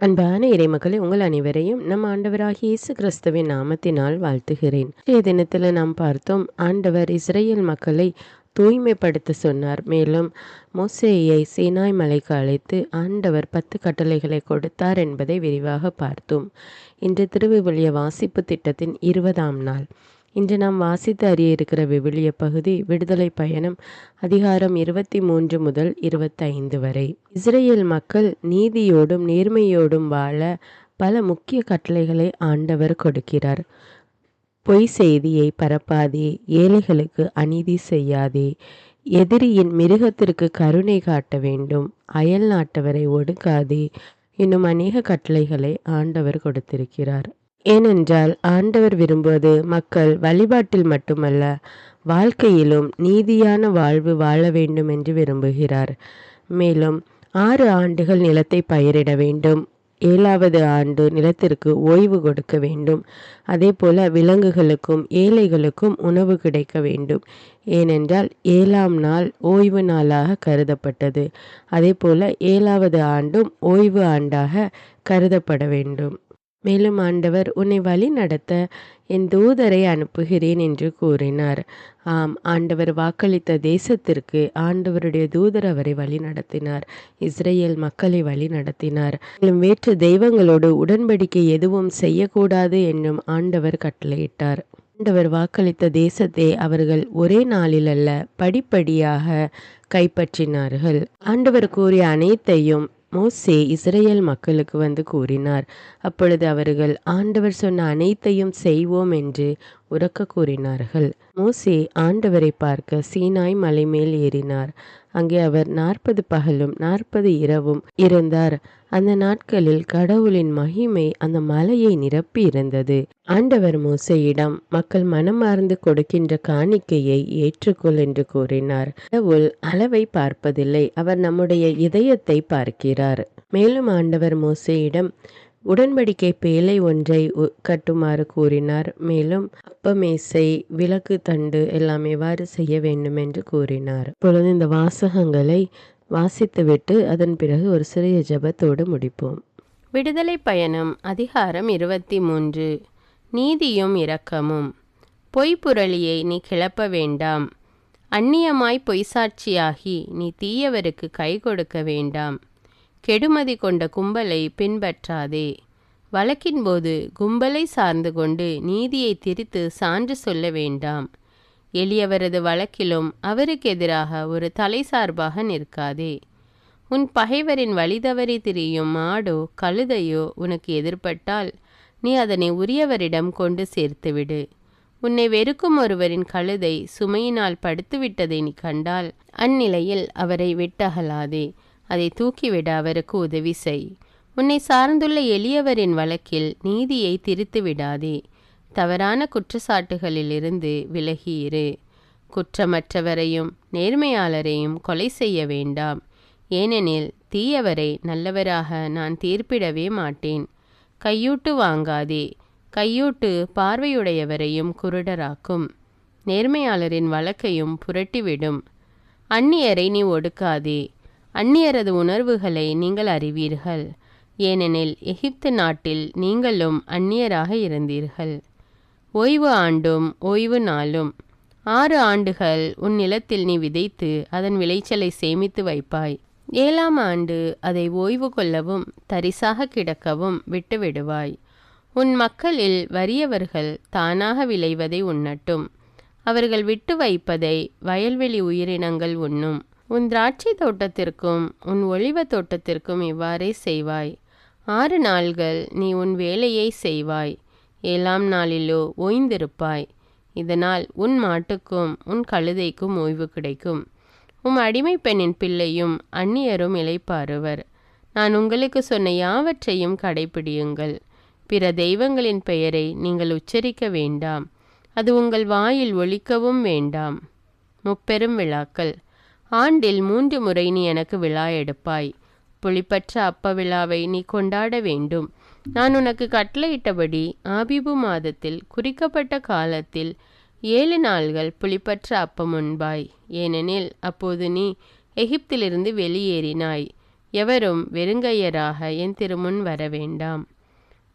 அன்பான இறைமக்களே, உங்கள் அனைவரையும் நம் ஆண்டவராகிய இயேசு கிறிஸ்துவின் நாமத்தினால் வாழ்த்துகிறேன். இன்றைய தினத்தில் நாம் பார்த்தோம், ஆண்டவர் இஸ்ரேல் மக்களை தூய்மைப்படுத்த சொன்னார். மேலும் மோசேயை சீனாய் மலைக்கு அழைத்து ஆண்டவர் 10 கட்டளைகளை கொடுத்தார் என்பதை விரிவாக பார்த்தோம். இன்று திருவிவிலிய வாசிப்பு திட்டத்தின் 20ஆம் நாள். இன்று நாம் வாசித்து அறிய இருக்கிற விவிலிய பகுதி விடுதலை பயணம் அதிகாரம் 23 முதல் 25 வரை. இஸ்ரேல் மக்கள் நீதியோடும் நேர்மையோடும் வாழ பல முக்கிய கட்டளைகளை ஆண்டவர் கொடுக்கிறார். பொய் செய்தியை பரப்பாதே, ஏழைகளுக்கு அநீதி செய்யாதே, எதிரியின் மிருகத்திற்கு கருணை காட்ட வேண்டும், அயல் நாட்டவரை ஒடுக்காதே, இன்னும் அநேக கட்டளைகளை ஆண்டவர் கொடுத்திருக்கிறார். ஏனென்றால் ஆண்டவர் விரும்புவது மக்கள் வழிபாட்டில் மட்டுமல்ல, வாழ்க்கையிலும் நீதியான வாழ்வு வாழ வேண்டும் என்று விரும்புகிறார். மேலும் 6 ஆண்டுகள் நிலத்தை பயிரிட வேண்டும், 7வது ஆண்டு நிலத்திற்கு ஓய்வு கொடுக்க வேண்டும். அதே போல விலங்குகளுக்கும் ஏழைகளுக்கும் உணவு கிடைக்க வேண்டும். ஏனென்றால் 7ஆம் நாள் ஓய்வு நாளாக கருதப்பட்டது. அதே போல 7வது ஆண்டும் ஓய்வு ஆண்டாக கருதப்பட வேண்டும். மேலும் ஆண்டவர், உன்னை வழி நடத்த என் தூதரை அனுப்புகிறேன் என்று கூறினார். ஆம், ஆண்டவர் வாக்களித்த தேசத்திற்கு ஆண்டவருடைய தூதர் அவரை வழி நடத்தினார். இஸ்ரேல் மக்களை வழி நடத்தினார். மேலும் வேற்று தெய்வங்களோடு உடன்படிக்கை எதுவும் செய்யக்கூடாது என்னும் ஆண்டவர் கட்டளையிட்டார். ஆண்டவர் வாக்களித்த தேசத்தை அவர்கள் ஒரே நாளில் அல்ல, படிப்படியாக கைப்பற்றினார்கள். ஆண்டவர் கூறிய அனைத்தையும் மோசே இஸ்ரேல் மக்களுக்கு வந்து கூறினார். அப்பொழுது அவர்கள் ஆண்டவர் சொன்ன அனைத்தையும் செய்வோம் என்று உரக்க கூறினார்கள். மோசே ஆண்டவரை பார்க்க சீனாய் மலை மேல் ஏறினார். அங்கே அவர் 40 பகலும் 40 இரவும் இருந்தார். அந்த நாட்களில் கடவுளின் மகிமை அந்த மலையை நிரப்பி இருந்தது. ஆண்டவர் மோசேயிடம், மக்கள் மனமார்ந்து கொடுக்கின்ற காணிக்கையை ஏற்றுக்கொள் என்று கூறினார். கடவுள் அளவை பார்ப்பதில்லை, அவர் நம்முடைய இதயத்தை பார்க்கிறார். மேலும் ஆண்டவர் மோசேயிடம் உடன்படிக்கை பேழை ஒன்றை கட்டுமாறு கூறினார். மேலும் அப்பமேசை, விளக்கு தண்டு எல்லாம் எவ்வாறு செய்ய வேண்டும் என்று கூறினார். இப்பொழுது இந்த வாசகங்களை வாசித்துவிட்டு அதன் பிறகு ஒரு சிறிய ஜெபத்தோடு முடிப்போம். விடுதலை பயணம் அதிகாரம் 23. நீதியும் இரக்கமும். பொய்ப்புரளியை நீ கிளப்ப வேண்டாம், அந்நியமாய் பொய்சாட்சியாகி நீ தீயவருக்கு கை கொடுக்க வேண்டாம். கெடுமதி கொண்ட கும்பலை பின்பற்றாதே. வழக்கின் போது கும்பலை சார்ந்து கொண்டு நீதியை திரித்து சான்று சொல்ல வேண்டாம். எளியவரது வழக்கிலும் அவருக்கு எதிராக ஒரு தலை சார்பாக நிற்காதே. உன் பகைவரின் வழிதவறி திரியும் மாடோ கழுதையோ உனக்கு எதிர்பட்டால் நீ அதனை உரியவரிடம் கொண்டு சேர்த்துவிடு. உன்னை வெறுக்கும் ஒருவரின் கழுதை சுமையினால் படுத்துவிட்டதை நீ கண்டால் அந்நிலையில் அவரை விட்டகலாதே, அதை தூக்கிவிட அவருக்கு உதவி செய். உன்னை சார்ந்துள்ள எளியவரின் வழக்கில் நீதியை திரித்து விடாதே. தவறான குற்றச்சாட்டுகளிலிருந்து விலகியிரு. குற்றமற்றவரையும் நேர்மையாளரையும் கொலை செய்ய வேண்டாம், ஏனெனில் தீயவரை நல்லவராக நான் தீர்ப்பிடவே மாட்டேன். கையூட்டு வாங்காதே. கையூட்டு பார்வையுடையவரையும் குருடராக்கும், நேர்மையாளரின் வழக்கையும் புரட்டிவிடும். அந்நியரை நீ ஒடுக்காதே. அந்நியரது உணர்வுகளை நீங்கள் அறிவீர்கள், ஏனெனில் எகிப்து நாட்டில் நீங்களும் அந்நியராக இருந்தீர்கள். ஓய்வு ஆண்டும் ஓய்வு நாளும். 6 ஆண்டுகள் உன் நிலத்தில் நீ விதைத்து அதன் விளைச்சலை சேமித்து வைப்பாய். 7ஆம் ஆண்டு அதை ஓய்வு கொள்ளவும் தரிசாக கிடக்கவும் விட்டுவிடுவாய். உன் மக்களில் வறியவர்கள் தானாக விளைவதை உண்ணட்டும், அவர்கள் விட்டு வைப்பதை வயல்வெளி உயிரினங்கள் உண்ணும். உன் திராட்சை தோட்டத்திற்கும் உன் ஒலிவ தோட்டத்திற்கும் இவ்வாறே செய்வாய். 6 நாள்கள் நீ உன் வேலையை செய்வாய், 7ஆம் நாளிலோ ஓய்ந்திருப்பாய். இதனால் உன் மாட்டுக்கும் உன் கழுதைக்கும் ஓய்வு கிடைக்கும். உம் அடிமை பெண்ணின் பிள்ளையும் அந்நியரும் இளைப்பாறுவர். நான் உங்களுக்கு சொன்ன யாவற்றையும் கடைப்பிடியுங்கள். பிற தெய்வங்களின் பெயரை நீங்கள் உச்சரிக்க வேண்டாம், அது உங்கள் வாயில் ஒலிக்கவும் வேண்டாம். முப்பெரும் விழாக்கள். ஆண்டில் 3 முறை நீ எனக்கு விழா எடுப்பாய். புளிப்பற்ற அப்ப விழாவை நீ கொண்டாட வேண்டும். நான் உனக்கு கட்டளையிட்டபடி ஆபிபு மாதத்தில் குறிக்கப்பட்ட காலத்தில் 7 நாள்கள் புளிப்பற்ற அப்பம் உண்பாய். ஏனெனில் அப்போது நீ எகிப்திலிருந்து வெளியேறினாய். எவரும் வெறுங்கையராக என் திருமுன் வர வேண்டாம்.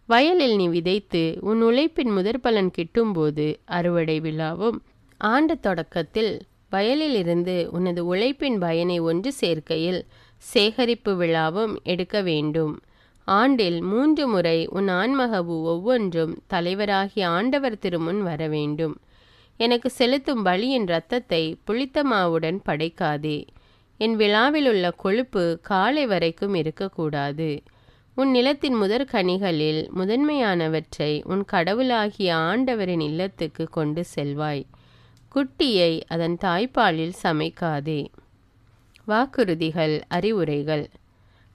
வயலில் நீ விதைத்து உன் உழைப்பின் முதற்பலன் கிட்டும்போது அறுவடை விழாவும், ஆண்டு தொடக்கத்தில் வயலிலிருந்து உனது உழைப்பின் பயனை ஒன்று சேர்க்கையில் சேகரிப்பு விழாவும் எடுக்க வேண்டும். ஆண்டில் 3 முறை உன் ஆண்மகவு ஒவ்வொன்றும் தலைவராகிய ஆண்டவர் திருமுன் வர வேண்டும். எனக்கு செலுத்தும் பலியின் இரத்தத்தை புளித்த மாவுடன் படைக்காதே. என் விழாவிலுள்ள கொழுப்பு காலை வரைக்கும் இருக்கக்கூடாது. உன் நிலத்தின் முதற் கனிகளில் முதன்மையானவற்றை உன் கடவுளாகிய ஆண்டவரின் இல்லத்துக்கு கொண்டு செல்வாய். குட்டியை அதன் தாய்ப்பாலில் சமைக்காதே. வாக்குறுதிகள், அறிவுரைகள்.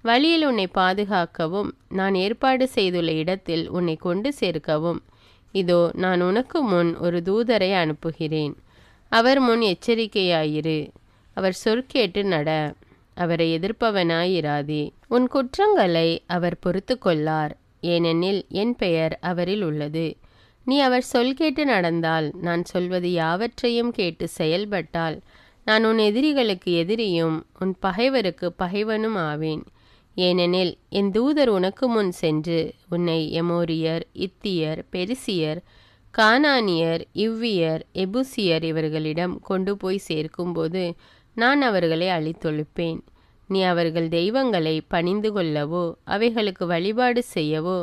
வழியில் உன்னை பாதுகாக்கவும் நான் ஏற்பாடு செய்துள்ள இடத்தில் உன்னை கொண்டு சேர்க்கவும் இதோ நான் உனக்கு முன் ஒரு தூதரை அனுப்புகிறேன். அவர் முன் எச்சரிக்கையாயிரு. அவர் சொற்கேட்டு நட. அவரை எதிர்ப்பவனாயிராதே. உன் குற்றங்களை அவர் பொறுத்து கொள்ளார், ஏனெனில் என் பெயர் அவரில் உள்ளது. நீ அவர் சொல் கேட்டு நடந்தால், நான் சொல்வது யாவற்றையும் கேட்டு செயல்பட்டால், நான் உன் எதிரிகளுக்கு எதிரியும் உன் பகைவருக்கு பகைவனும் ஆவேன். ஏனெனில் என் தூதர் உனக்கு முன் சென்று உன்னை எமோரியர், இத்தியர், பெரிசியர், கானானியர், இவ்வியர், எபுசியர் இவர்களிடம் கொண்டு போய் சேர்க்கும்போது நான் அவர்களை அழித்தொழிப்பேன். நீ அவர்கள் தெய்வங்களை பணிந்து கொள்ளவோ அவைகளுக்கு வழிபாடு செய்யவோ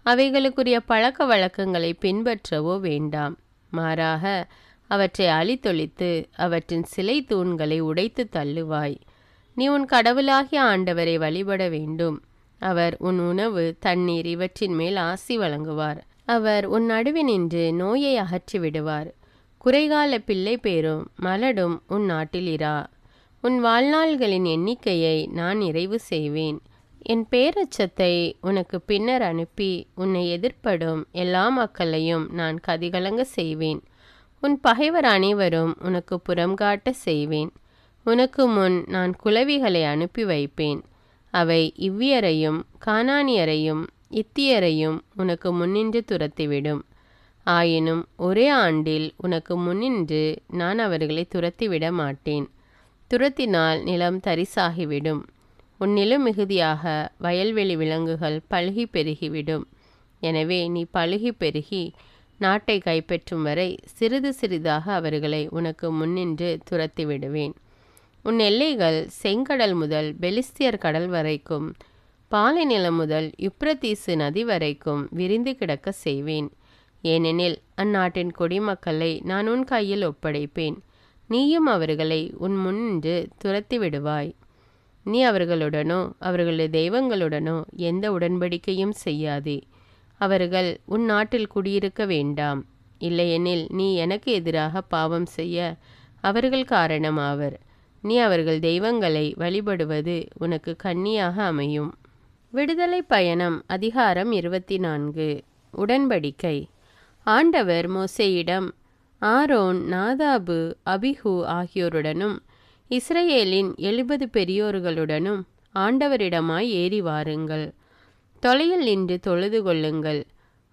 அவைகளுக்குரிய பழக்க வழக்கங்களை பின்பற்றவோ வேண்டாம். மாறாக அவற்றை அழித்தொழித்து அவற்றின் சிலை தூண்களை உடைத்து தள்ளுவாய். நீ உன் கடவுளாகிய ஆண்டவரை வழிபட வேண்டும். அவர் உன் உணவு, தண்ணீர் இவற்றின் மேல் ஆசி வழங்குவார். அவர் உன் நடுவினின்று நோயை அகற்றி விடுவார். குறைகால பிள்ளை பேரும் மலடும் உன் நாட்டில் இரா. உன் வாழ்நாள்களின் எண்ணிக்கையை நான் நிறைவு செய்வேன். என் பேரச்சத்தை உனக்கு பின்னர் அனுப்பி உன்னை எதிர்ப்படும் எல்லா மக்களையும் நான் கதிகலங்க செய்வேன். உன் பகைவர் அனைவரும் உனக்கு புறம்காட்ட செய்வேன். உனக்கு முன் நான் குளவிகளை அனுப்பி வைப்பேன். அவை இவ்வியரையும் கானானியரையும் இத்தியரையும் உனக்கு முன்னின்று துரத்திவிடும். ஆயினும் ஒரே ஆண்டில் உனக்கு முன்னின்று நான் அவர்களை துரத்திவிட மாட்டேன். துரத்தினால் நிலம் தரிசாகிவிடும். உன் நிலம் மிகுதியாக வயல்வெளி விலங்குகள் பழுகி பெருகிவிடும். எனவே நீ பழுகி பெருகி நாட்டை கைப்பற்றும் வரை சிறிது சிறிதாக அவர்களை உனக்கு முன்னின்று துரத்தி விடுவேன். உன் எல்லைகள் செங்கடல் முதல் பெலிஸ்தியர் கடல் வரைக்கும், பாலை நிலம் முதல் யுப்ரத்தீசு நதி வரைக்கும் விரிந்து கிடக்க செய்வேன். ஏனெனில் அந்நாட்டின் குடிமக்களை நான் உன் கையில் ஒப்படைப்பேன். நீயும் அவர்களை உன் முன்னின்று துரத்தி விடுவாய். நீ அவர்களுடனோ அவர்களுடைய தெய்வங்களுடனோ எந்த உடன்படிக்கையும் செய்யாதே. அவர்கள் உன் நாட்டில் குடியிருக்க வேண்டாம். இல்லையெனில் நீ எனக்கு எதிராக பாவம் செய்ய அவர்கள் காரணமாவர். நீ அவர்கள் தெய்வங்களை வழிபடுவது உனக்கு கண்ணியாக அமையும். விடுதலை பயணம். அதிகாரம் 24. உடன்படிக்கை. ஆண்டவர் மோசேயிடம், ஆரோன், நாதாபு, அபிஹு ஆகியோருடனும் இஸ்ரவேலின் 70 பெரியோர்களுடனும் ஆண்டவரிடமாய் ஏறி வாருங்கள். தொலையில் நின்று தொழுது கொள்ளுங்கள்.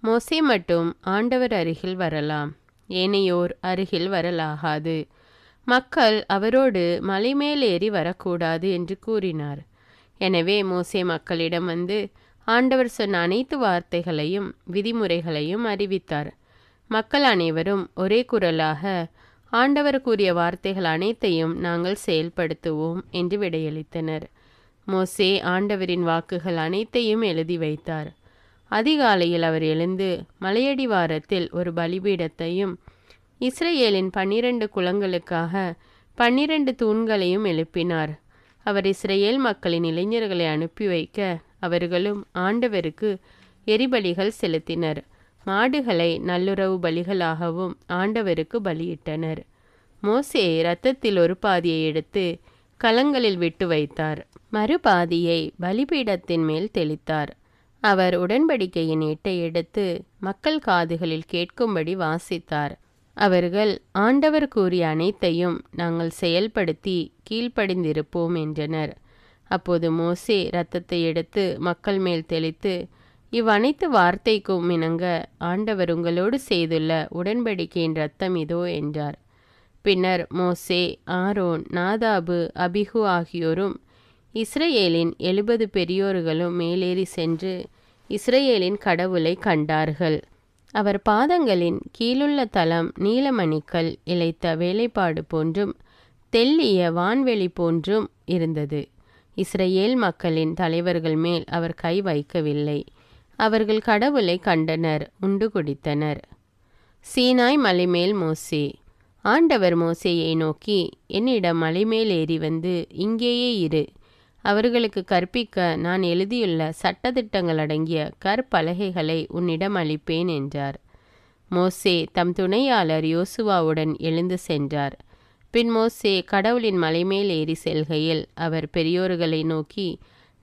மோசே மட்டும் ஆண்டவர் அருகில் வரலாம், ஏனையோர் அருகில் வரலாகாது. மக்கள் அவரோடு மலை மேலேறி வரக்கூடாது என்று கூறினார். எனவே மோசே மக்களிடம் வந்து ஆண்டவர் சொன்ன அனைத்து வார்த்தைகளையும் விதிமுறைகளையும் அறிவித்தார். மக்கள் அனைவரும் ஒரே குரலாக, ஆண்டவர் கூறிய வார்த்தைகள் அனைத்தையும் நாங்கள் செயல்படுத்துவோம் என்று விடையளித்தனர். மோசே ஆண்டவரின் வாக்குகள் அனைத்தையும் எழுதி வைத்தார். அதிகாலையில் அவர் எழுந்து மலையடிவாரத்தில் ஒரு பலிபீடத்தையும் இஸ்ரவேலின் 12 குலங்களுக்காக 12 தூண்களையும் எழுப்பினார். அவர் இஸ்ரவேல் மக்களின் இளைஞர்களை அனுப்பி வைக்க அவர்களும் ஆண்டவருக்கு எரிபலிகள் செலுத்தினர். மாடுகளை நல்லுறவு பலிகளாகவும் ஆண்டவருக்கு பலியிட்டனர். மோசே இரத்தத்தில் ஒரு பாதியை எடுத்து கலங்களில் விட்டு வைத்தார். மறுபாதியை பலிபீடத்தின் மேல் தெளித்தார். அவர் உடன்படிக்கையின் ஏட்டை எடுத்து மக்கள் காதுகளில் கேட்கும்படி வாசித்தார். அவர்கள் ஆண்டவர் கூறிய அனைத்தையும் நாங்கள் செயல்படுத்தி கீழ்ப்படிந்திருப்போம் என்றனர். அப்போது மோசே இரத்தத்தை எடுத்து மக்கள் மேல் தெளித்து, இவ்வனைத்து வார்த்தைக்கும் இணங்க ஆண்டவர் உங்களோடு செய்துள்ள உடன்படிக்கையின் இரத்தம் இதோ என்றார். பின்னர் மோசே, ஆரோன், நாதாபு, அபிஹு ஆகியோரும் இஸ்ரவேலின் 70 பெரியோர்களும் மேலேறி சென்று இஸ்ரவேலின் கடவுளை கண்டார்கள். அவர் பாதங்களின் கீழுள்ள தலம் நீலமணிக்கல் இழைத்த வேலைப்பாடு போன்றும் தெள்ளிய வான்வெளி போன்றும் இருந்தது. இஸ்ரவேல் மக்களின் தலைவர்கள் மேல் அவர் கை வைக்கவில்லை. அவர்கள் கடவுளை கண்டனர், உண்டு குடித்தனர். சீனாய் மலைமேல் மோசே. ஆண்டவர் மோசேயை நோக்கி, என்னிடம் மலைமேல் ஏறி வந்து இங்கேயே இரு. அவர்களுக்கு கற்பிக்க நான் எழுதியுள்ள சட்டதிட்டங்கள் அடங்கிய கற்பலகைகளை உன்னிடம் அளிப்பேன் என்றார். மோசே தம் துணையாளர் யோசுவாவுடன் எழுந்து சென்றார். பின் மோசே கடவுளின் மலைமேல் ஏறி செல்கையில் அவர் பெரியோர்களை நோக்கி,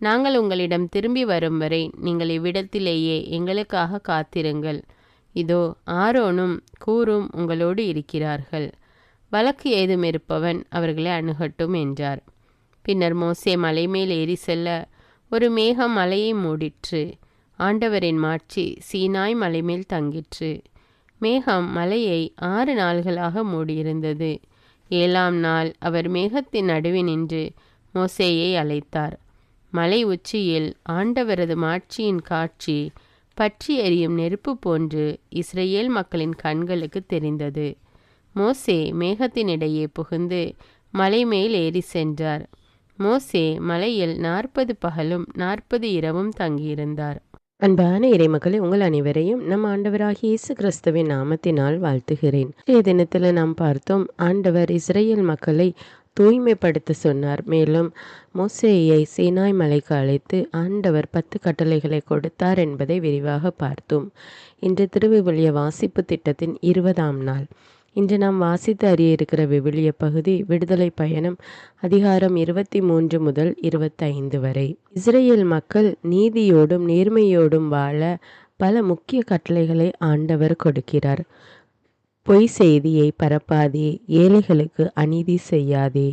நாங்கள் உங்களிடம் திரும்பி வரும் வரை நீங்கள் இவ்விடத்திலேயே எங்களுக்காக காத்திருங்கள். இதோ ஆரோனும் கூரும் உங்களோடு இருக்கிறார்கள். வழக்கு ஏதும் இருப்பவன் அவர்களை அணுகட்டும் என்றார். பின்னர் மோசே மலைமேல் ஏறி செல்ல ஒரு மேகம் மலையை மூடிற்று. ஆண்டவரின் மாட்சி சீனாய் மலைமேல் தங்கிற்று. மேகம் மலையை 6 நாள்களாக மூடியிருந்தது. 7ஆம் நாள் அவர் மேகத்தின் நடுவினின்று மோசேயை அழைத்தார். மலை உச்சியில் ஆண்டவரது மாட்சியின் காட்சி பற்றி எரியும் நெருப்பு போன்று இஸ்ரவேல் மக்களின் கண்களுக்கு தெரிந்தது. மோசே மேகத்தினிடையே புகுந்து மலை மேல் ஏறி சென்றார். மோசே மலையில் 40 பகலும் 40 இரவும் தங்கியிருந்தார். அன்பான இறைமக்களே, உங்கள் அனைவரையும் நம் ஆண்டவராகிய இயேசு கிறிஸ்துவின் நாமத்தினால் வாழ்த்துகிறேன். இன்றைய தினத்தில் நாம் பார்த்தோம், ஆண்டவர் இஸ்ரேல் மக்களை தூய்மைப்படுத்த சொன்னார். மேலும் மோசேயை சீனாய் மலைக்கு அழைத்து ஆண்டவர் 10 கட்டளைகளை கொடுத்தார் என்பதை விரிவாக பார்த்தோம். இன்று திருவிவிலிய வாசிப்பு திட்டத்தின் 20ஆம் நாள். இன்று நாம் வாசித்து அறிய இருக்கிற விவிலிய பகுதி விடுதலை பயணம் அதிகாரம் 23 முதல் 25 வரை. இஸ்ரேல் மக்கள் நீதியோடும் நேர்மையோடும் வாழ பல முக்கிய கட்டளைகளை ஆண்டவர் கொடுக்கிறார். பொய் செய்தியை பரப்பாதே, ஏழைகளுக்கு அநீதி செய்யாதே,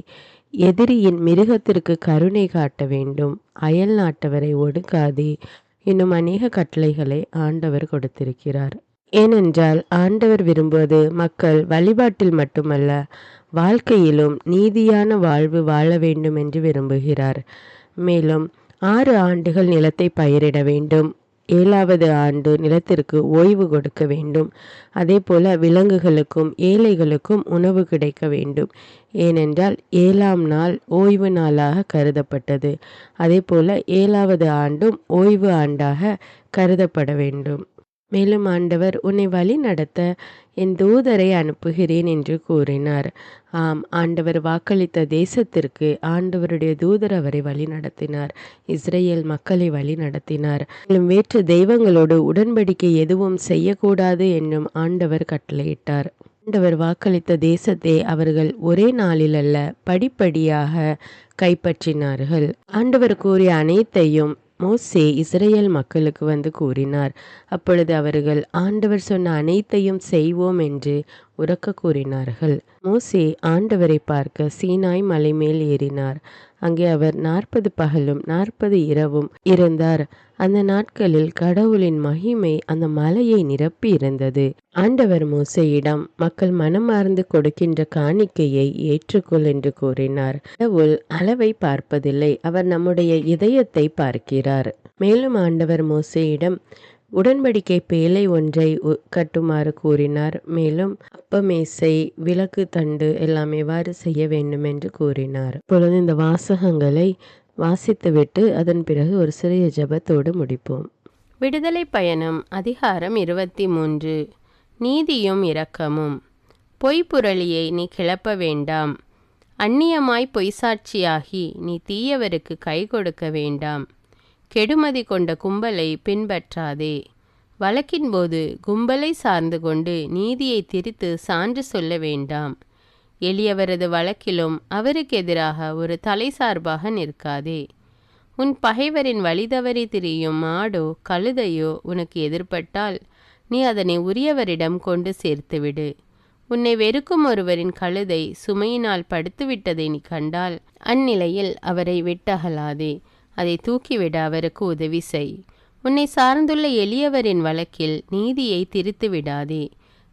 எதிரியின் மிருகத்திற்கு கருணை காட்ட வேண்டும், அயல் நாட்டவரை ஒடுக்காதே இன்னும் அநேக கட்டளைகளை ஆண்டவர் கொடுத்திருக்கிறார். ஏனென்றால் ஆண்டவர் விரும்புவது மக்கள் வழிபாட்டில் மட்டுமல்ல, வாழ்க்கையிலும் நீதியான வாழ்வு வாழ வேண்டும் என்று விரும்புகிறார். மேலும் 6 ஆண்டுகள் நிலத்தை பயிரிட வேண்டும், 7வது ஆண்டு நிலத்திற்கு ஓய்வு கொடுக்க வேண்டும். அதே போல விலங்குகளுக்கும் ஏழைகளுக்கும் உணவு கிடைக்க வேண்டும். ஏனென்றால் 7ஆம் நாள் ஓய்வு நாளாக கருதப்பட்டது. அதே போல 7வது ஆண்டும் ஓய்வு ஆண்டாக கருதப்பட வேண்டும். மேலும் ஆண்டவர், உன்னை வழி நடத்த என் தூதரை அனுப்புகிறேன் என்று கூறினார். ஆம், ஆண்டவர் வாக்களித்த தேசத்திற்கு ஆண்டவருடைய தூதர் அவரை வழி நடத்தினார். இஸ்ரேல் மக்களை வழி நடத்தினார். மேலும் வேற்று தெய்வங்களோடு உடன்படிக்கை எதுவும் செய்யக்கூடாது என்னும் ஆண்டவர் கட்டளையிட்டார். ஆண்டவர் வாக்களித்த தேசத்தை அவர்கள் ஒரே நாளில் அல்ல, படிப்படியாக கைப்பற்றினார்கள். ஆண்டவர் கூறிய அனைத்தையும் மோசே இஸ்ரேல் மக்களுக்கு வந்து கூறினார். அப்பொழுது அவர்கள் ஆண்டவர் சொன்ன அனைத்தையும் செய்வோம் என்று உரக்க கூறினார்கள். மோசே ஆண்டவரை பார்க்க சீனாய் மலை மேல் ஏறினார். அங்கே அவர் 40 பகலும் 40 இரவும் இருந்தார். அந்த நாட்களில் கடவுளின் மகிமை அந்த மலையை நிரப்பி இருந்தது. ஆண்டவர் மோசேயிடம், மக்கள் மனமார்ந்து கொடுக்கின்ற காணிக்கையை ஏற்றுக்கொள் என்று கூறினார். கடவுள் அளவை பார்ப்பதில்லை, அவர் நம்முடைய இதயத்தை பார்க்கிறார். மேலும் ஆண்டவர் மோசேயிடம் உடன்படிக்கை பேழை ஒன்றை கட்டுமாறு கூறினார். மேலும் அப்பமேசை, விளக்கு தண்டு எல்லாம் எவ்வாறு செய்ய வேண்டும் என்று கூறினார். இப்பொழுது இந்த வாசகங்களை வாசித்துவிட்டு அதன் பிறகு ஒரு சிறிய ஜெபத்தோடு முடிப்போம். விடுதலை பயணம் அதிகாரம் 23. நீதியும் இரக்கமும். பொய்ப்புரளியை நீ கிளப்ப வேண்டாம். அந்நியமாய் பொய்சாட்சியாகி நீ தீயவருக்கு கை கொடுக்க வேண்டாம். கெடுமதி கொண்ட கும்பலை பின்பற்றாதே. வழக்கின் போது கும்பலை சார்ந்து கொண்டு நீதியை திரித்து சான்று சொல்ல வேண்டாம். எளியவரது வழக்கிலும் அவருக்கு எதிராக ஒரு தலை சார்பாக நிற்காதே. உன் பகைவரின் வழி தவறி திரியும் மாடோ கழுதையோ உனக்கு எதிர்பட்டால் நீ அதனை உரியவரிடம் கொண்டு சேர்த்துவிடு. உன்னை வெறுக்கும் ஒருவரின் கழுதை சுமையினால் படுத்துவிட்டதை நீ கண்டால் அந்நிலையில் அவரை விட்டகலாதே, அதை தூக்கிவிட அவருக்கு உதவி செய். உன்னை சார்ந்துள்ள எளியவரின் வழக்கில் நீதியை திரித்து விடாதே.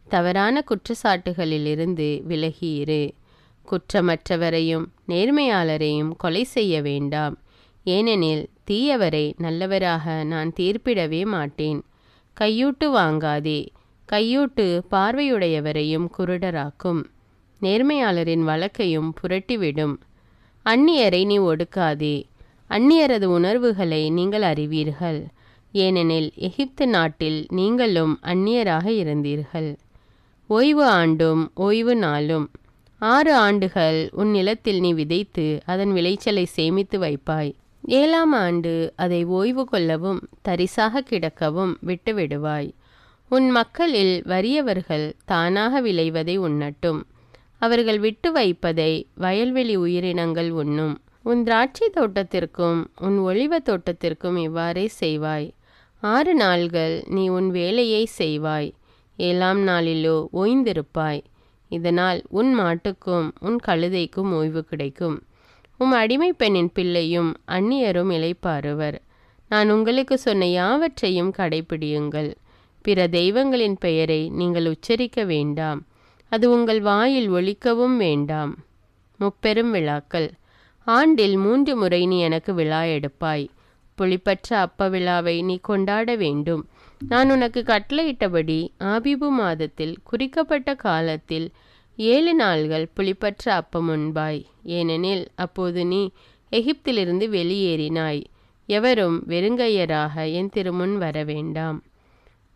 தவறான குற்றச்சாட்டுகளிலிருந்து விலகியிரு. குற்றமற்றவரையும் நேர்மையாளரையும் கொலை செய்ய வேண்டாம். ஏனெனில் தீயவரை நல்லவராக நான் தீர்ப்பிடவே மாட்டேன். கையூட்டு வாங்காதே. கையூட்டு பார்வையுடையவரையும் குருடராக்கும், நேர்மையாளரின் வழக்கையும் புரட்டிவிடும். அந்நியரை நீ ஒடுக்காதே. அந்நியரது உணர்வுகளை நீங்கள் அறிவீர்கள். ஏனெனில் எகிப்து நாட்டில் நீங்களும் அந்நியராக இருந்தீர்கள். ஓய்வு ஆண்டும் ஓய்வு நாளும் 6 ஆண்டுகள் உன் நிலத்தில் நீ விதைத்து அதன் விளைச்சலை சேமித்து வைப்பாய். 7ஆம் ஆண்டு அதை ஓய்வு கொள்ளவும் தரிசாக கிடக்கவும் விட்டுவிடுவாய். உன் மக்களில் வறியவர்கள் தானாக விளைவதை உண்ணட்டும். அவர்கள் விட்டு வைப்பதை வயல்வெளி உயிரினங்கள் உண்ணும். உன் திராட்சை தோட்டத்திற்கும் உன் ஒலிவ தோட்டத்திற்கும் இவ்வாறே செய்வாய். 6 நாள்கள் நீ உன் வேலையை செய்வாய். 7ஆம் நாளிலோ ஓய்ந்திருப்பாய். இதனால் உன் மாட்டுக்கும் உன் கழுதைக்கும் ஓய்வு கிடைக்கும். உம் அடிமை பெண்ணின் பிள்ளையும் அந்நியரும் இளைப்பாறுவர். நான் உங்களுக்கு சொன்ன யாவற்றையும் கடைப்பிடியுங்கள். பிற தெய்வங்களின் பெயரை நீங்கள் உச்சரிக்க வேண்டாம். அது உங்கள் வாயில் ஒலிக்கவும் வேண்டாம். முப்பெரும் விழாக்கள். ஆண்டில் 3 முறை நீ எனக்கு விழா எடுப்பாய். புளிப்பற்ற அப்ப விழாவை நீ கொண்டாட வேண்டும். நான் உனக்கு கட்டளையிட்டபடி ஆபிபு மாதத்தில் குறிக்கப்பட்ட காலத்தில் 7 நாள்கள் புளிப்பற்ற அப்பம் உண்பாய். ஏனெனில் அப்போது நீ எகிப்திலிருந்து வெளியேறினாய். எவரும் வெறுங்கையராக என் திருமுன் வர வேண்டாம்.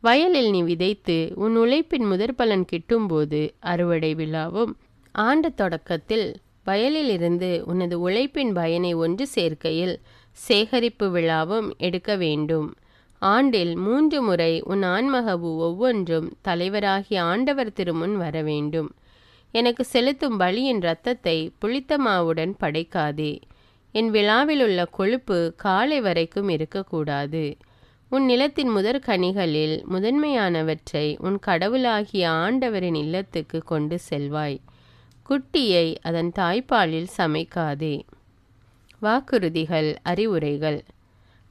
வயலில் நீ விதைத்து உன் உழைப்பின் முதற்பலன் கிட்டும்போது அறுவடை விழாவும், ஆண்டு தொடக்கத்தில் வயலிலிருந்து உனது உழைப்பின் பயனை ஒன்று சேர்க்கையில் சேகரிப்பு விழாவும் எடுக்க வேண்டும். ஆண்டில் 3 முறை உன் ஆண்மகவு ஒவ்வொன்றும் தலைவராகிய ஆண்டவர் திருமுன் வர வேண்டும். எனக்கு செலுத்தும் பலியின் இரத்தத்தை புளித்த மாவுடன் படைக்காதே. என் விழாவிலுள்ள கொழுப்பு காலை வரைக்கும் இருக்கக்கூடாது. உன் நிலத்தின் முதற்கனிகளில் முதன்மையானவற்றை உன் கடவுளாகிய ஆண்டவரின் இல்லத்துக்கு கொண்டு செல்வாய். குட்டியை அதன் தாய்ப்பாலில் சமைக்காதே. வாக்குறுதிகள், அறிவுரைகள்.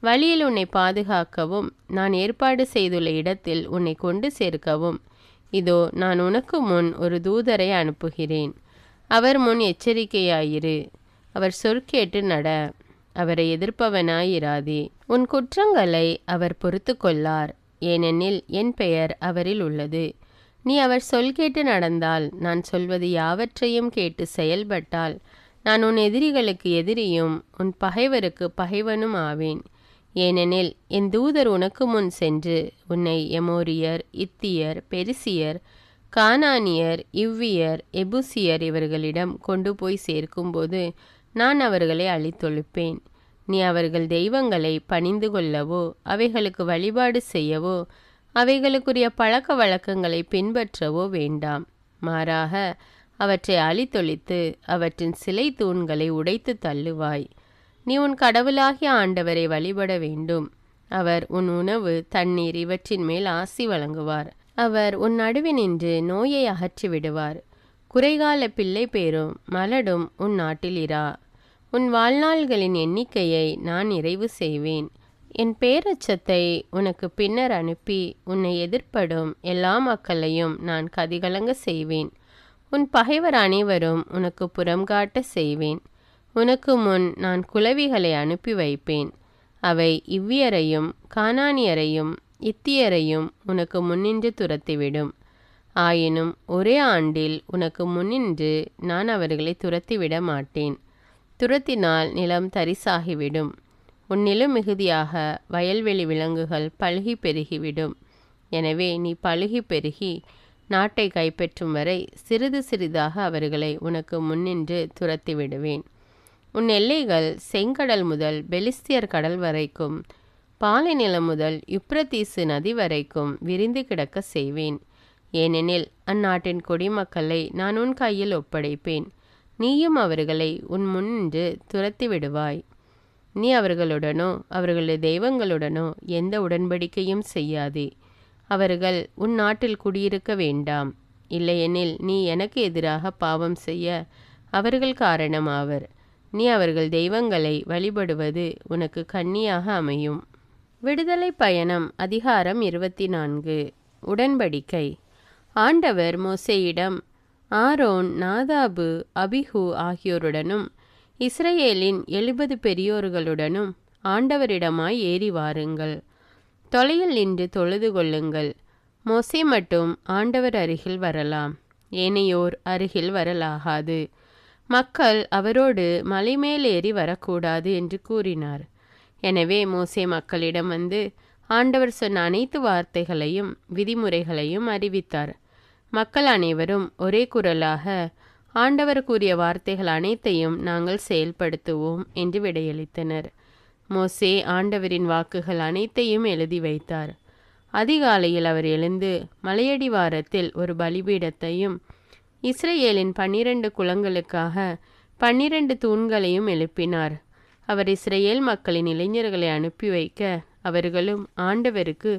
வழியில் உன்னை பாதுகாக்கவும் நான் ஏற்பாடு செய்துள்ள இடத்தில் உன்னை கொண்டு சேர்க்கவும் இதோ நான் உனக்கு முன் ஒரு தூதரை அனுப்புகிறேன். அவர் முன் எச்சரிக்கையாயிரு. அவர் சொற்கேட்டு நட. அவரை எதிர்ப்பவனாயிராதே. உன் குற்றங்களை அவர் பொறுத்து கொள்ளார். ஏனெனில் என் பெயர் அவரில் உள்ளது. நீ அவர் சொல் கேட்டு நடந்தால், நான் சொல்வது யாவற்றையும் கேட்டு செயல்பட்டால், நான் உன் எதிரிகளுக்கு எதிரியும் உன் பகைவருக்கு பகைவனும் ஆவேன். ஏனெனில் என் தூதர் உனக்கு முன் சென்று உன்னை எமோரியர், இத்தியர், பெரிசியர், கானானியர், இவ்வியர், எபுசியர் இவர்களிடம் கொண்டு போய் சேர்க்கும்போது நான் அவர்களை அழித்தொழிப்பேன். நீ அவர்கள் தெய்வங்களை பணிந்து கொள்ளவோ அவைகளுக்கு வழிபாடு செய்யவோ அவைகளுக்குரிய பழக்க வழக்கங்களை பின்பற்றவோ வேண்டாம். மாறாக அவற்றை அழித்தொழித்து அவற்றின் சிலை தூண்களை உடைத்து தள்ளுவாய். நீ உன் கடவுளாகிய ஆண்டவரை வழிபட வேண்டும். அவர் உன் உணவு, தண்ணீர் இவற்றின் மேல் ஆசி வழங்குவார். அவர் உன் நடுவினின்று நோயை அகற்றி விடுவார். குறைகால பிள்ளை பேரும் மலடும் உன் நாட்டில் இரா. உன் வாழ்நாள்களின் எண்ணிக்கையை நான் நிறைவு செய்வேன். என் பேரச்சத்தை உனக்கு பின்னர் அனுப்பி உன்னை எதிர்ப்படும் எல்லா மக்களையும் நான் கதிகலங்க செய்வேன். உன் பகைவர் அனைவரும் உனக்கு புறம் காட்ட செய்வேன். உனக்கு முன் நான் குளவிகளை அனுப்பி வைப்பேன். அவை இவ்வியரையும் கானானியரையும் இத்தியரையும் உனக்கு முன்னின்று துரத்திவிடும். ஆயினும் ஒரே ஆண்டில் உனக்கு முன்னின்று நான் அவர்களை துரத்திவிட மாட்டேன். துரத்தினால் நிலம் தரிசாகிவிடும். உன்னிலும் மிகுதியாக வயல்வெளி விலங்குகள் பழுகி பெருகிவிடும். எனவே நீ பழுகி பெருகி நாட்டை கைப்பற்றும் வரை சிறிது சிறிதாக அவர்களை உனக்கு முன்னின்று துரத்தி விடுவேன். உன் எல்லைகள் செங்கடல் முதல் பெலிஸ்தியர் கடல் வரைக்கும், பாலை நிலம் முதல் யுப்ரதீசு நதி வரைக்கும் விரிந்து கிடக்க செய்வேன். ஏனெனில் அந்நாட்டின் குடிமக்களை நான் உன் கையில் ஒப்படைப்பேன். நீயும் அவர்களை உன் முன்னின்று துரத்தி விடுவாய். நீ அவர்களுடனோ அவர்களது தெய்வங்களுடனோ எந்த உடன்படிக்கையும் செய்யாதே. அவர்கள் உன் நாட்டில் குடியிருக்க வேண்டாம். இல்லையெனில் நீ எனக்கு எதிராக பாவம் செய்ய அவர்கள் காரணமாவர். நீ அவர்கள் தெய்வங்களை வழிபடுவது உனக்கு கண்ணியாக அமையும். விடுதலை பயணம். அதிகாரம் 24. உடன்படிக்கை. ஆண்டவர் மோசேயிடம், ஆரோன், நாதாபு, அபிஹு ஆகியோருடனும் இஸ்ரவேலின் 70 பெரியோர்களுடனும் ஆண்டவரிடமாய் ஏறி வாருங்கள். தொலையில் நின்று தொழுது கொள்ளுங்கள். மோசே மட்டும் ஆண்டவர் அருகில் வரலாம், ஏனையோர் அருகில் வரலாகாது. மக்கள் அவரோடு மலைமேல் ஏறி வரக்கூடாது என்று கூறினார். எனவே மோசே மக்களிடம் வந்து ஆண்டவர் சொன்ன அனைத்து வார்த்தைகளையும் விதிமுறைகளையும் அறிவித்தார். மக்கள் அனைவரும் ஒரே குரலாக, ஆண்டவர் கூறிய வார்த்தைகள் அனைத்தையும் நாங்கள் செயல்படுத்துவோம் என்று விடையளித்தனர். மோசே ஆண்டவரின் வாக்குகள் அனைத்தையும் எழுதி வைத்தார். அதிகாலையில் அவர் எழுந்து மலையடிவாரத்தில் ஒரு பலிபீடத்தையும் இஸ்ரவேலின் 12 குலங்களுக்காக 12 தூண்களையும் எழுப்பினார். அவர் இஸ்ரவேல் மக்களின் இளைஞர்களை அனுப்பி வைக்க அவர்களும் ஆண்டவருக்கு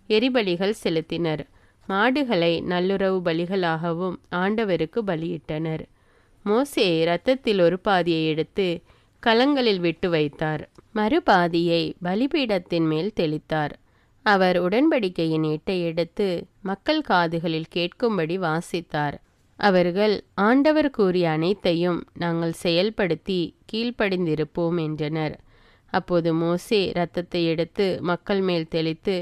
எரிபலிகள் செலுத்தினர். மாடுகளை நல்லுறவு பலிகளாகவும் ஆண்டவருக்கு பலியிட்டனர். மோசே இரத்தத்தில் ஒரு பாதியை எடுத்து கலங்களில் விட்டு வைத்தார். மறுபாதியை பலிபீடத்தின் மேல் தெளித்தார். அவர் உடன்படிக்கையின் ஏட்டை எடுத்து மக்கள் காதுகளில் கேட்கும்படி வாசித்தார். அவர்கள் ஆண்டவர் கூறிய அனைத்தையும் நாங்கள் செயல்படுத்தி கீழ்ப்படிந்திருப்போம் என்றனர். அப்போது மோசே இரத்தத்தை எடுத்து மக்கள் மேல் தெளித்து,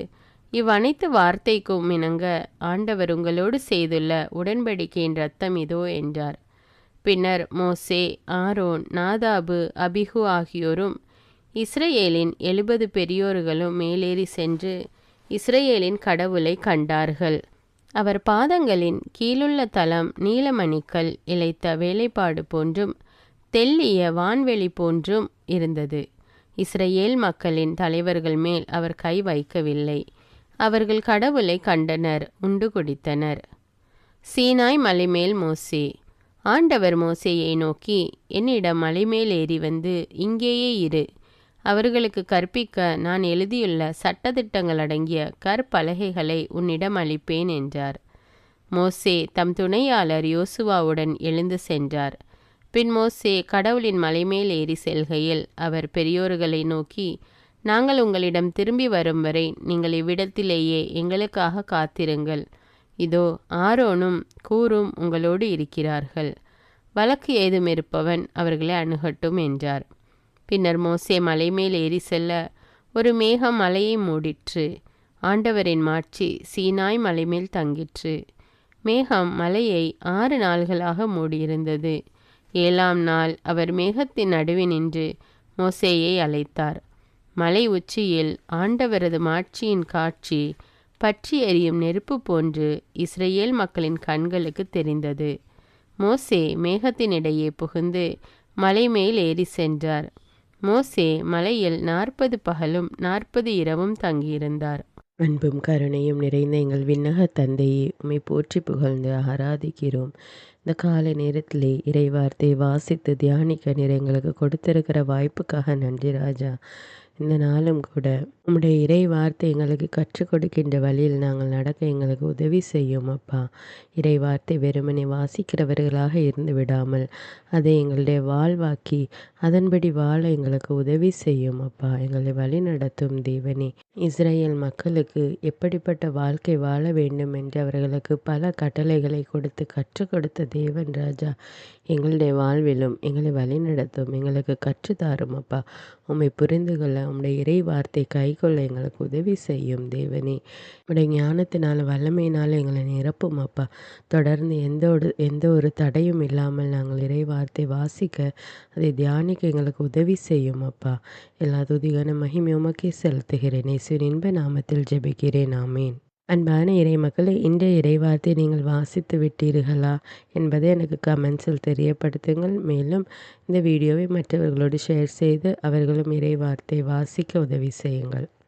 இவ்வனைத்து வார்த்தைக்கும் இணங்க ஆண்டவர் உங்களோடு செய்துள்ள உடன்படிக்கையின் இரத்தம் இதோ என்றார். பின்னர் மோசே, ஆரோன், நாதாபு, அபிகு ஆகியோரும் இஸ்ரவேலின் 70 பெரியோர்களும் மேலேறி சென்று இஸ்ரவேலின் கடவுளை கண்டார்கள். அவர் பாதங்களின் கீழுள்ள தலம் நீலமணிக்கல் இழைத்த வேலைப்பாடு போன்றும் தெள்ளிய வான்வெளி போன்றும் இருந்தது. இஸ்ரவேல் மக்களின் தலைவர்கள் மேல் அவர் கை வைக்கவில்லை. அவர்கள் கடவுளை கண்டனர், உண்டு குடித்தனர். சீனாய் மலைமேல் மோசே. ஆண்டவர் மோசேயை நோக்கி, என்னிடம் மலைமேல் ஏறி வந்து இங்கேயே இரு. அவர்களுக்கு கற்பிக்க நான் எழுதியுள்ள சட்டதிட்டங்கள் அடங்கிய கற்பலகைகளை உன்னிடம் அளிப்பேன் என்றார். மோசே தம் துணையாளர் யோசுவாவுடன் எழுந்து சென்றார். பின் மோசே கடவுளின் மலைமேல் ஏறி செல்கையில் அவர் பெரியோர்களை நோக்கி, நாங்கள் உங்களிடம் திரும்பி வரும் வரை நீங்கள் இவ்விடத்திலேயே எங்களுக்காக காத்திருங்கள். இதோ ஆரோனும் கூரும் உங்களோடு இருக்கிறார்கள். வழக்கு ஏதும் இருப்பவன் அவர்களை அணுகட்டும் என்றார். பின்னர் மோசே மலைமேல் ஏறி செல்ல ஒரு மேகம் மலையை மூடிற்று. ஆண்டவரின் மாட்சி சீனாய் மலைமேல் தங்கிற்று. மேகம் மலையை 6 நாள்களாக மூடியிருந்தது. 7ஆம் நாள் அவர் மேகத்தின் நடுவே நின்று மோசேயை அழைத்தார். மலை உச்சியில் ஆண்டவரது மாட்சியின் காட்சி பற்றி எரியும் நெருப்பு போன்று இஸ்ரவேல் மக்களின் கண்களுக்கு தெரிந்தது. மோசே மேகத்தினிடையே புகுந்து மலை மேல் ஏறி சென்றார். மோசே மலையில் 40 பகலும் 40 இரவும் தங்கியிருந்தார். அன்பும் கருணையும் நிறைந்த எங்கள் விண்ணக தந்தையே, உம்மை போற்றி புகழ்ந்து ஆராதிக்கிறோம். இந்த காலை நேரத்திலே இறைவார்த்தை வாசித்து தியானிக்க நீர் எங்களுக்கு கொடுத்திருக்கிற வாய்ப்புக்காக நன்றி ராஜா. இந்த நாளும் கூட உம்முடைய இறை வார்த்தை எங்களுக்கு கற்றுக் கொடுக்கின்ற வழியில் நாங்கள் நடக்க எங்களுக்கு உதவி செய்யும் அப்பா. இறை வார்த்தை வெறுமனே வாசிக்கிறவர்களாக இருந்து விடாமல் அதை எங்களுடைய வாழ்வாக்கி அதன்படி வாழ எங்களுக்கு உதவி செய்யும் அப்பா. எங்களை வழி நடத்தும் தேவனே. இஸ்ரேல் மக்களுக்கு எப்படிப்பட்ட வாழ்க்கை வாழ வேண்டும் என்று அவர்களுக்கு பல கட்டளைகளை கொடுத்து கற்றுக் கொடுத்த தேவன் ராஜா, எங்களுடைய வாழ்விலும் எங்களை வழி நடத்தும், எங்களுக்கு கற்றுத்தாரும் அப்பா. உம்மை புரிந்து கொள்ள உம்முடைய இறை வார்த்தை கைக்கொள்ள எங்களுக்கு உதவி செய்யும் தேவனே. உம்முடைய ஞானத்தினால் வல்லமையினால் எங்களை நிரப்பும் அப்பா. தொடர்ந்து எந்த ஒரு தடையும் இல்லாமல் நாங்கள் இறை வார்த்தை வாசிக்க அதை தியானிக்க எங்களுக்கு உதவி செய்யும் அப்பா. எல்லா துதிகான மகிமை உமக்கே செலுத்துகிறேன். இயேசுவின் இன்ப நாமத்தில் ஜெபிக்கிறேன். ஆமேன். அன்பான இறை மக்களை, இன்றைய இறைவார்த்தை நீங்கள் வாசித்து விட்டீர்களா என்பதை எனக்கு கமெண்ட்ஸில் தெரியப்படுத்துங்கள். மேலும் இந்த வீடியோவை மற்றவர்களோடு ஷேர் செய்து அவர்களும் இறைவார்த்தை வாசிக்க உதவி செய்யுங்கள்.